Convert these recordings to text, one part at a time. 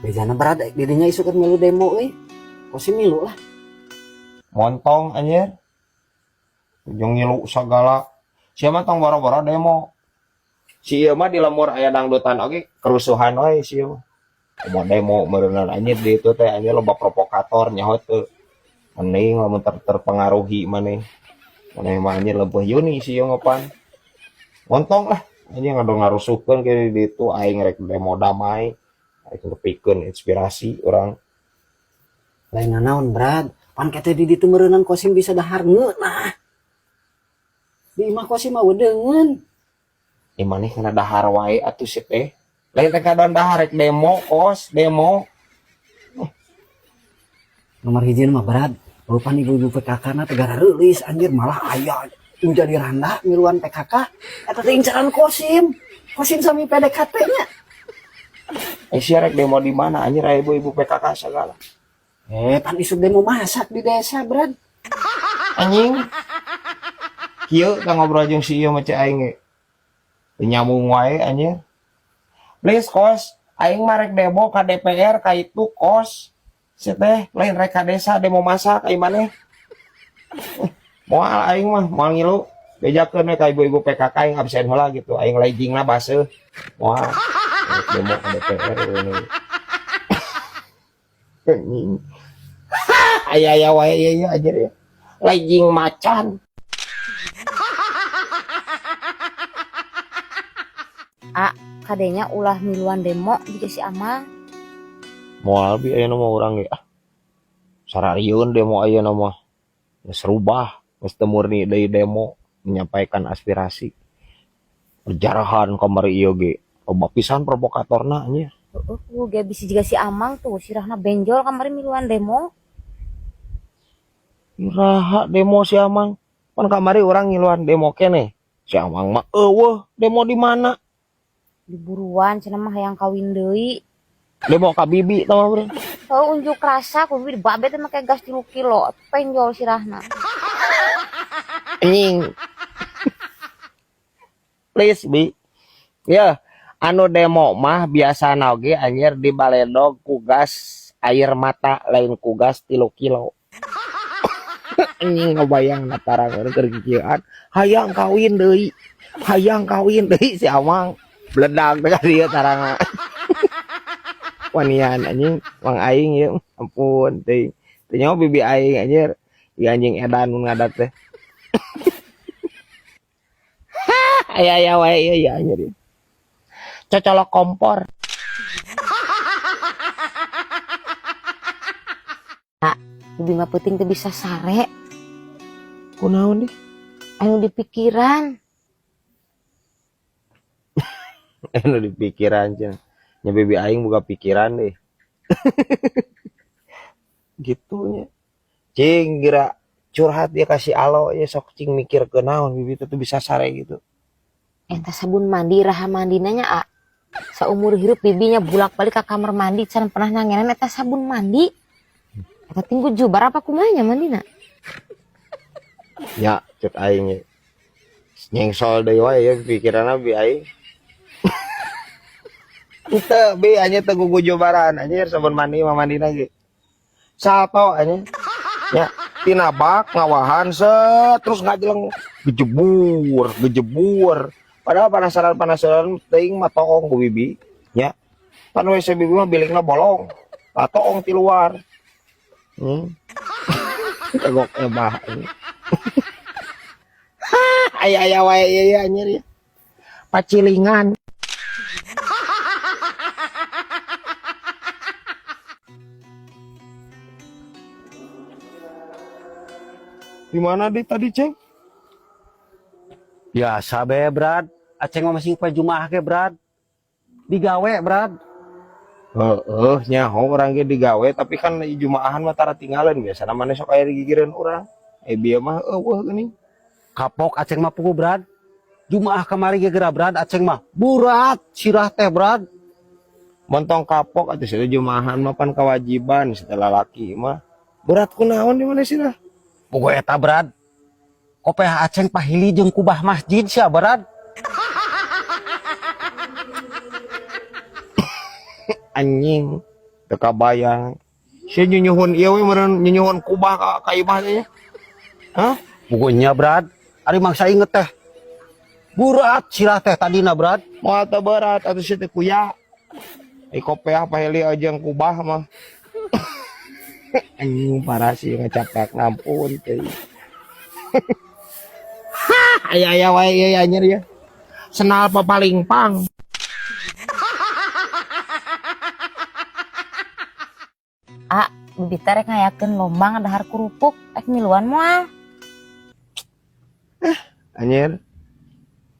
Bejana berat dirinya isu kan milu demo Kosim milu lah. Montong anjir. Ujung ngilu segala. Siapa tong boro-boro demo. Si ieu mah di lemur aya dangdutan oge kerusuhan we si ieu. Mau demo meureunna anjir di itu teh anjir loba provokator nyaho teu. Mending lamun terpengaruhi maneh. Maneh mah anjir leumpeuh Yuni si ieu ngopan. Montong lah anjing ngarusuhkeun ke di itu aing rek demo damai. Aing nepikeun inspirasi urang. Lain naon berat. Pan kete di ditu meureunnan Kosim bisa dahar ngeunah. Di imah Kosim mah weudeungeun. Maneh kana dahar wae atuh sih teh. Lain teh kadon dahar rek demo kos, demo. Nomor hiji mah berat. Rupan ibu-ibu PKK na tegara reulis anjir malah aya jadi randa miluan PKK eta teh incaran Kosim. Kosim sami PDKT-nya. Si rek demo di mana anjir aya ibu-ibu PKK segala. Pan isu demo masak di desa berat. Anjing. Kieu ka ngobrol jeung si ieu mah cai aing ge. Nyambung wae anjir. Please kos, aing mah rek demo ka DPR ka itu kos. Si teh lain rek ka desa demo masak ai maneh. Moal aing mah moal ngilu bejakeun we ka ibu-ibu PKK aing absen heula gitu. Aing leggingna baseuh. Moal demo ka DPR ini. Anjing. Aya wae ieu anjir ya. Legging macan. Kadenya ulah miluan demo di si Amang. Moal bi ayeuna mah urang ge sararieun demo ayeuna mah. Geus rubah, geus teu murni deui demo menyampaikan aspirasi. Perjarahan kamari ieu ge loba pisan provokatorna nya. Ge bisi juga si Amang tuh sirahna benjol kamari miluan demo. Iraha demo si Amang. Pan kamari urang ngiluan demo keneh. Si Amang mah eueuh demo di mana? Di buruan cenah mah hayang kawin deui. Demo ka bibi tah mah bro. Unjuk rasa ku bibi babe teh make gas 3 kilo penjol sirahna. Anjing. Please bi. Ya, anu demo mah biasana oge anjir di baledog ku gas air mata lain ku gas 3 kilo. Anjing ngabayang natarang keur kieuan. Hayang kawin deui. Hayang kawin deui si Amang. Bledag teh dia tarang. Wanian anjing Mang aing ye ampun teuing. Teu nyaho bibi aing anjir. Ieu anjing edan mun ngadat teh. Aya wae ieu anjir. Cocolok kompor. Bibi mah peuting teu bisa sare. Kunaon deh? Anu di pikiran. Anu di pikiran cenah. Nya bibi aing boga pikiran deh. Gitunya. Cing gira curhat dia kasih alo ya sok cing mikir ke naon bibi tuh bisa sare gitu. Eta sabun mandi raha mandina nya saumur hirup bibinya bulak-balik ke kamar mandi can pernah nangenan eta sabun mandi. Eta tinggu jubar apa kumanya mandina? Ya, cek aing nyengsol deui wae ya pikiranna bi aing. Kita be anya teu gugujubaran anjir sabun mandi mah mandina ge. Salto anjir. Ya, tina bak ngawahan set terus ngajeleng gejebur. Padahal penasaran teuing mah toong ku bibi. Ya. Pan we bibi mah bilikna bolong. Toong ti luar. Kagok ebah. Aya wae ieu anjir ya. Pacilingan. Di mana di tadi, Ceng? Biasa be berat. Aceng mah masih poe Jumaah ke berat. Digawe berat. Nyaho orang ge digawe tapi kan Jumaahan mah tara tinggalan biasa namanya sok aya digigireun urang. Bieu mah eueuh geuning. Kapok aceng mah pugu berat. Jumaah kamari ge geura berat aceng mah. Burat sirah teh berat. Montong kapok atuh sih Jumaahan mah pan kewajiban setelah laki mah. Berat kunaon di mana sih lah? Pugu eta berat. Kopeh aceng pahili jeung kubah masjid sia berat. Anjing teu kabayang. Sia nyunyuhun ieu we meureun nyunyuhun kubah ka imah teh nya. Hah? Pokoknya Brad, ari mangsa inget teh. Berat sirah teh tadina Brad. Moal teu berat atuh sia teh kuya. Ai kopeah paheli aja kubah mah. Anjing parah sih ngecapek ngampun teh. Aya wae ieu anjir ya. Senal paling pang. Bibi teh rek ngayakeun lomba ngadahar kerupuk ek miluan moal. Anjir.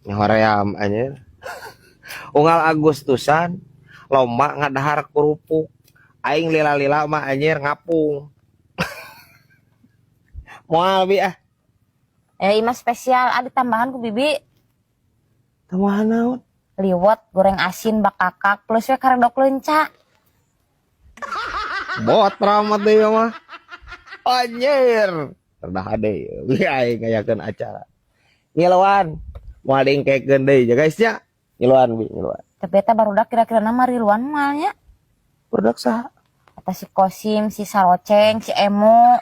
Nyoream anjir. Unggal Agustusan lomba ngadahar kerupuk. Aing lila-lila mah anjir ngapung. Moal bi ah. Imah spesial tambahan ku bibi. Tambahan naon? Liwet, goreng asin, bakakak, plus we karedok leunca. Bot ramat deh mah. Anjir. Terdah ade. Bi aing ngayakeun acara. Ngiluan. Moal dingkekeun deui ya guys ya. Ngiluan bi, ngiluan. Tapi eta barudak kira-kira nama riluan moalnya. Produk saha? Eta si Kosim, si Saroceng, si Emo.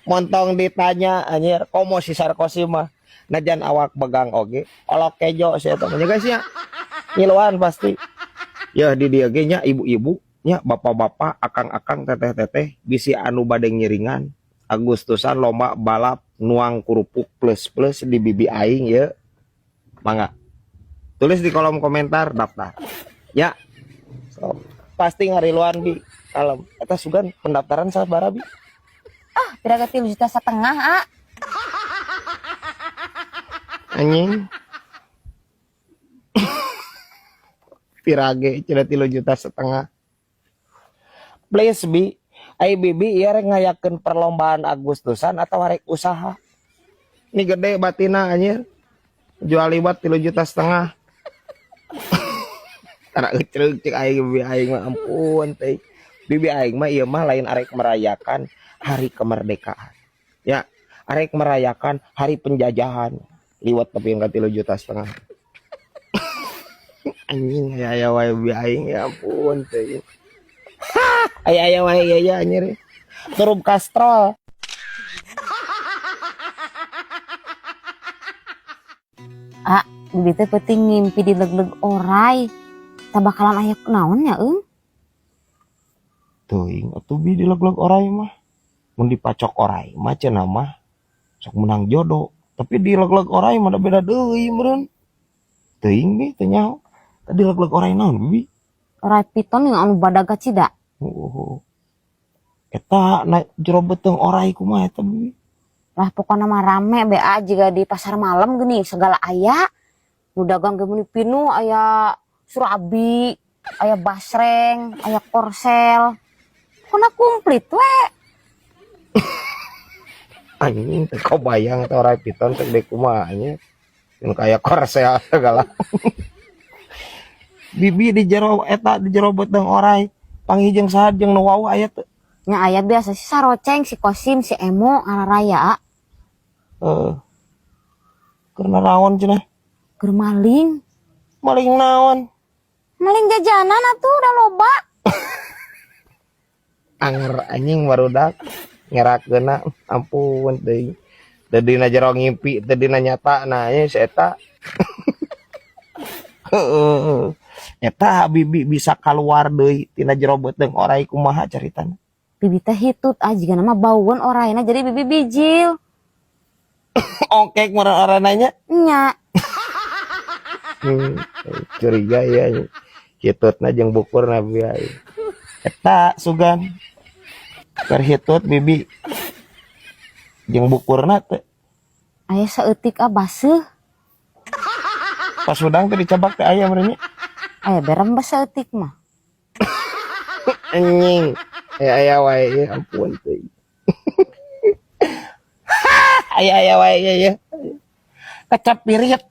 Montong ditanya anjir, komo si Sarkosi mah. Najan awak begang oge, olok kejo sia eta mah guys ya. Ngiluan pasti. Ya di dieu ge nya ibu-ibu, nya bapak-bapak, akang-akang, teteh-teteh bisi anu bade ngiringan. Agustusan lomba balap nuang kerupuk plus di bibi aing ya. Mangga. Tulis di kolom komentar daftar. Ya. So, pasti ngariluan bi kalem. Eta sugan pendaftaran sabaraha bi? Piraga 3,5 juta, Anjing. Pirage cenah 3,5 juta. Please bi, ai bibi ieu rek ngayakeun perlombaan Agustusan atau rek usaha. Ini gede batina anjir. Jual liwat 3,5 juta. Karena ceuk cek aing bibi aing mah ampun teh. Bibi aing mah ieu mah lain arek merayakan hari kemerdekaan. Ya, arek merayakan hari penjajahan. Liwat tapi enggak 3,5 juta. Anjing aya wae bibi aing ya ampun teh. Aya wae ya anjir. Turub kastrol. Bibi teh penting ngimpi di leg-leg orai. Tak bakalan aya naon ya, Teuing atuh bi di leg-leg orai mah. Mun dipacok orai mah cenah mah sok menang jodoh. Tapi di leg-leg orai mah da beda deui meureun. Teuing bi teh nyaho. Tadi leg-leg orai naon bi? Orai piton yang anu badaga cida. Eta na jero beteng orai kumaha eta bi? Lah pokoknya mah rame bea jika di pasar malam gini segala aya. Nu dagang ge meuni pinu aya surabi, aya basreng, aya korsel. Pokona komplit we. Anjing teu kebayang teh orai piton teh deuk kumaha nya. Nu kaya korsel segala. Bibi di jero eta di jero beteng orai panghijeng saha jeung nu wau aya teu? Nya aya biasa si Saroceng, si Kosim, si Emo, araraya. Karena rawan cenah. Keur maling. Maling naon? Maling jajanan atuh udah loba. Anger anjing barudak ngerakeuna ampun deui. Da dina jero ngimpi, da dina nyata na nya si eta. Heeh. Eta bibi bisa keluar deui tina jero beteng orai kumaha caritana? Bibi teh hitut jiga nama bauan orayna jadi bibi bijil. Ongkek meureun orananya? Nya. Curiga ya. Hitutna jeung bukurna bieu. Eta sugan. Keur hitut bibi jeung bukurna teh. Aya saeutik baseuh. Pas udang teh dicabak teh aya meureun nya. Aya berem saeutik mah. Anjing. Aya wae ya ampun teh. Aya wae ya. Kecap pirit.